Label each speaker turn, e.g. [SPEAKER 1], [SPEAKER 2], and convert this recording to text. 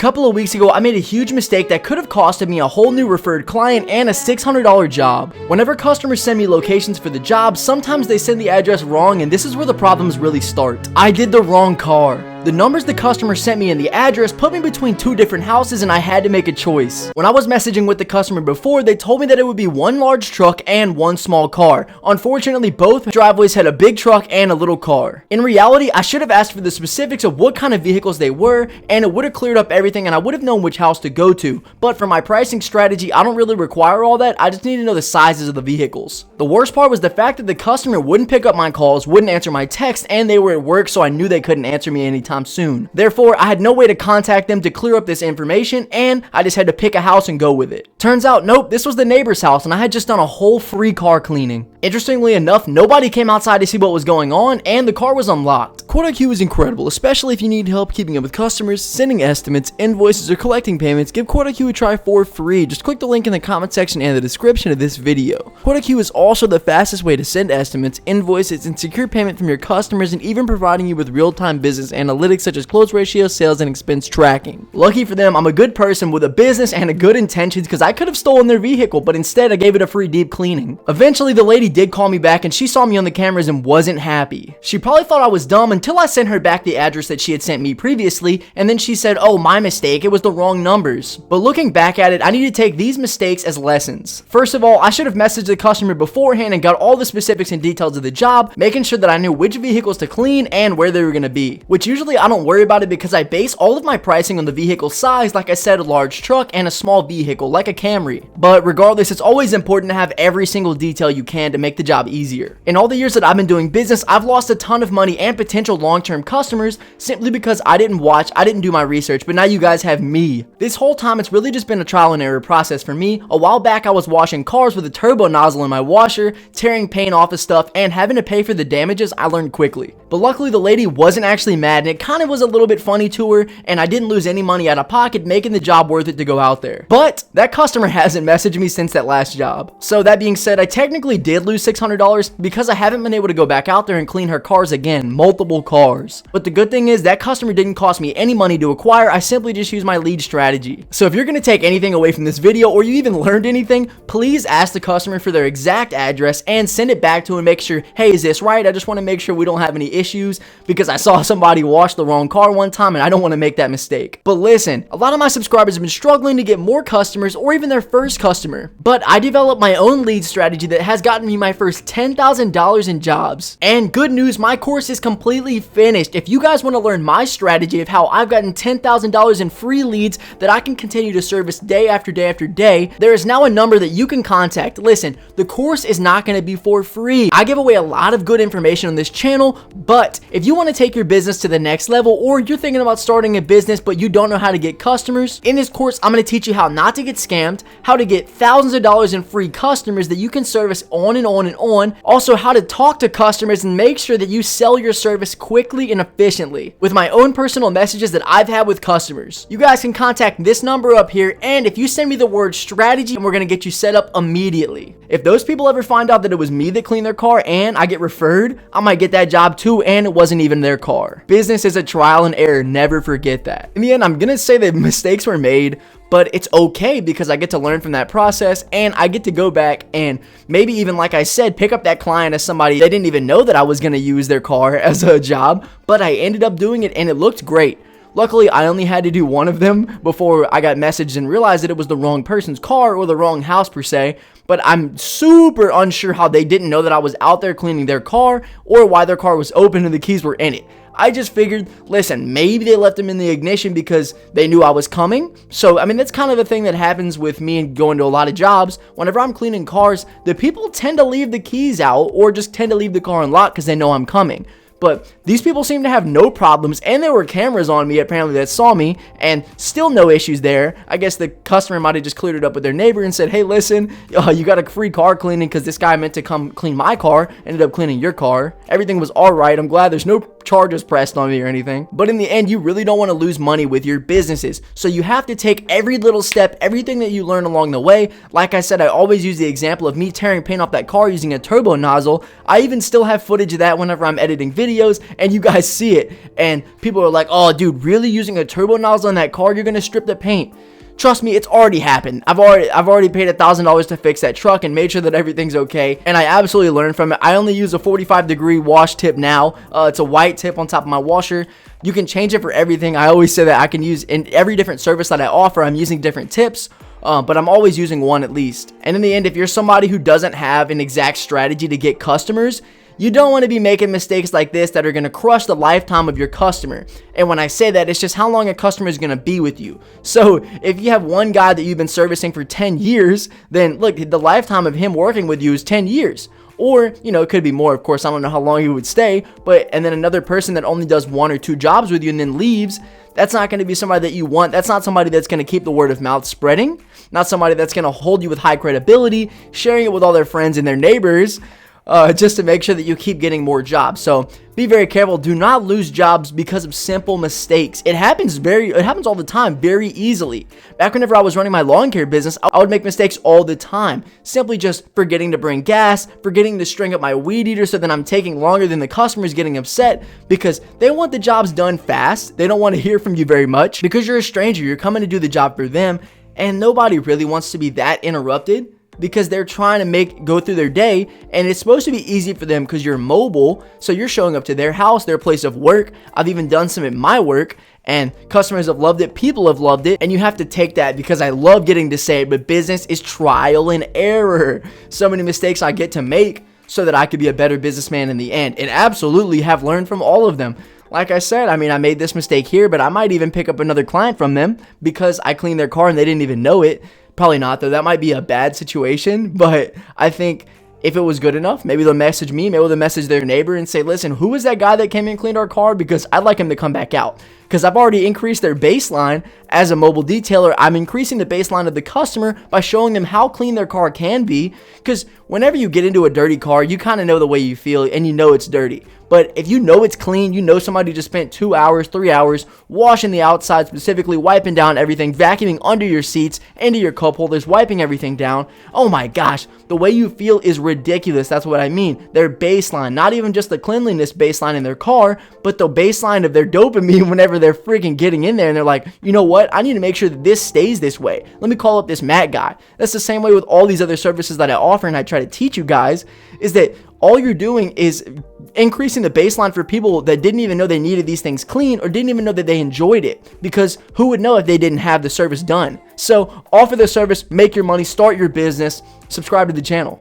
[SPEAKER 1] couple of weeks ago, I made a huge mistake that could have costed me a whole new referred client and a $600 job. Whenever customers send me locations for the job, sometimes they send the address wrong, and this is where the problems really start. I did the wrong car. The numbers the customer sent me and the address put me between two different houses, and I had to make a choice. When I was messaging with the customer before, they told me that it would be one large truck and one small car. Unfortunately, both driveways had a big truck and a little car. In reality, I should have asked for the specifics of what kind of vehicles they were, and it would have cleared up everything and I would have known which house to go to. But for my pricing strategy, I don't really require all that. I just need to know the sizes of the vehicles. The worst part was the fact that the customer wouldn't pick up my calls, wouldn't answer my text, and they were at work, so I knew they couldn't answer me anytime soon. Therefore, I had no way to contact them to clear up this information, and I just had to pick a house and go with it. Turns out, nope, this was the neighbor's house, and I had just done a whole free car cleaning. Interestingly enough, nobody came outside to see what was going on, and the car was unlocked. 𝗤𝘂𝗂 is incredible, especially if you need help keeping up with customers, sending estimates, invoices, or collecting payments. Give 𝗤𝘂𝗂 a try for free. Just click the link in the comment section and the description of this video. 𝗤𝘂𝗂 is also the fastest way to send estimates, invoices, and secure payment from your customers, and even providing you with real-time business analytics such as close ratio, sales, and expense tracking. Lucky for them, I'm a good person with a business and a good intentions, because I could have stolen their vehicle, but instead I gave it a free deep cleaning. Eventually, the lady did call me back, and she saw me on the cameras and wasn't happy. She probably thought I was dumb until I sent her back the address that she had sent me previously, and then she said, "Oh, my mistake, it was the wrong numbers." But looking back at it, I need to take these mistakes as lessons. First of all, I should have messaged the customer beforehand and got all the specifics and details of the job, making sure that I knew which vehicles to clean and where they were going to be. Which usually I don't worry about it because I base all of my pricing on the vehicle size, like I said, a large truck and a small vehicle, like a Camry. But regardless, it's always important to have every single detail you can to make the job easier. In all the years that I've been doing business, I've lost a ton of money and potential long-term customers simply because I didn't do my research, but now you guys have me. This whole time, it's really just been a trial and error process for me. A while back, I was washing cars with a turbo nozzle in my washer, tearing paint off of stuff, and having to pay for the damages. I learned quickly. But luckily, the lady wasn't actually mad, and it kind of was a little bit funny to her, and I didn't lose any money out of pocket, making the job worth it to go out there. But that customer hasn't messaged me since that last job. So that being said, I technically did lose $600 because I haven't been able to go back out there and clean her cars again, multiple cars. But the good thing is that customer didn't cost me any money to acquire. I simply just used my lead strategy. So if you're going to take anything away from this video, or you even learned anything, please ask the customer for their exact address and send it back to him and make sure, hey, is this right? I just want to make sure we don't have any issues, because I saw somebody wash the wrong car one time and I don't want to make that mistake. But listen, a lot of my subscribers have been struggling to get more customers or even their first customer. But I developed my own lead strategy that has gotten me my first $10,000 in jobs. And good news, my course is completely finished. If you guys want to learn my strategy of how I've gotten $10,000 in free leads that I can continue to service day after day after day, there is now a number that you can contact. Listen, the course is not going to be for free. I give away a lot of good information on this channel, but if you want to take your business to the next level, or you're thinking about starting a business but you don't know how to get customers, in this course I'm going to teach you how not to get scammed, how to get thousands of dollars in free customers that you can service on and on and on, also how to talk to customers and make sure that you sell your service quickly and efficiently with my own personal messages that I've had with customers. You guys can contact this number up here, and if you send me the word strategy, we're going to get you set up immediately. If those people ever find out that it was me that cleaned their car and I get referred, I might get that job too, and it wasn't even their car. Business is a trial and error. Never forget that. In the end, I'm going to say that mistakes were made, but it's okay because I get to learn from that process, and I get to go back and maybe even, like I said, pick up that client as somebody they didn't even know that I was going to use their car as a job, but I ended up doing it and it looked great. Luckily, I only had to do one of them before I got messaged and realized that it was the wrong person's car or the wrong house per se. But I'm super unsure how they didn't know that I was out there cleaning their car, or why their car was open and the keys were in it. I just figured, listen, maybe they left them in the ignition because they knew I was coming. So, I mean, that's kind of the thing that happens with me and going to a lot of jobs. Whenever I'm cleaning cars, the people tend to leave the keys out or just tend to leave the car unlocked because they know I'm coming. But these people seem to have no problems, and there were cameras on me apparently that saw me, and still no issues there. I guess the customer might have just cleared it up with their neighbor and said, hey, listen, you got a free car cleaning because this guy meant to come clean my car, ended up cleaning your car. Everything was all right. I'm glad there's no charges pressed on me or anything. But in the end, you really don't want to lose money with your businesses. So you have to take every little step, everything that you learn along the way. Like I said, I always use the example of me tearing paint off that car using a turbo nozzle. I even still have footage of that whenever I'm editing videos, and you guys see it. And people are like, oh dude, really using a turbo nozzle on that car? You're gonna strip the paint. Trust me, it's already happened. I've already paid $1,000 to fix that truck and made sure that everything's okay. And I absolutely learned from it. I only use a 45-degree wash tip now. It's a white tip on top of my washer. You can change it for everything. I always say that I can use in every different service that I offer. I'm using different tips. But I'm always using one at least. And in the end, if you're somebody who doesn't have an exact strategy to get customers, you don't want to be making mistakes like this that are going to crush the lifetime of your customer. And when I say that, it's just how long a customer is going to be with you. So if you have one guy that you've been servicing for 10 years, then look, the lifetime of him working with you is 10 years. Or, you know, it could be more, of course. I don't know how long he would stay. And then another person that only does 1 or 2 jobs with you and then leaves, that's not going to be somebody that you want. That's not somebody that's going to keep the word of mouth spreading. Not somebody that's going to hold you with high credibility, sharing it with all their friends and their neighbors. Just to make sure that you keep getting more jobs. So be very careful. Do not lose jobs because of simple mistakes. It happens all the time, very easily. Back whenever I was running my lawn care business, I would make mistakes all the time. Simply just forgetting to bring gas, forgetting to string up my weed eater, so then I'm taking longer than the customer's getting upset because they want the jobs done fast. They don't want to hear from you very much because you're a stranger. You're coming to do the job for them, and nobody really wants to be that interrupted, because they're trying to go through their day, and it's supposed to be easy for them because you're mobile. So you're showing up to their house, their place of work. I've even done some at my work, and customers have loved it. People have loved it, and you have to take that, because I love getting to say it, but business is trial and error. So many mistakes I get to make so that I could be a better businessman in the end, and absolutely have learned from all of them. Like I said, I mean, I made this mistake here, but I might even pick up another client from them because I cleaned their car and they didn't even know it. Probably not, though. That might be a bad situation, but I think if it was good enough, maybe they'll message me, maybe they'll message their neighbor and say, listen, who was that guy that came and cleaned our car? Because I'd like him to come back out. Because I've already increased their baseline as a mobile detailer. I'm increasing the baseline of the customer by showing them how clean their car can be. Because whenever you get into a dirty car, you kind of know the way you feel and you know it's dirty. But if you know it's clean, you know somebody just spent 2 hours, 3 hours washing the outside, specifically wiping down everything, vacuuming under your seats, into your cup holders, wiping everything down. Oh my gosh, the way you feel is ridiculous. That's what I mean. Their baseline, not even just the cleanliness baseline in their car, but the baseline of their dopamine whenever they're freaking getting in there and they're like, you know what? I need to make sure that this stays this way. Let me call up this Matt guy. That's the same way with all these other services that I offer and I try to teach you guys, is that all you're doing is increasing the baseline for people that didn't even know they needed these things clean or didn't even know that they enjoyed it, because who would know if they didn't have the service done? So offer the service, make your money, start your business, subscribe to the channel.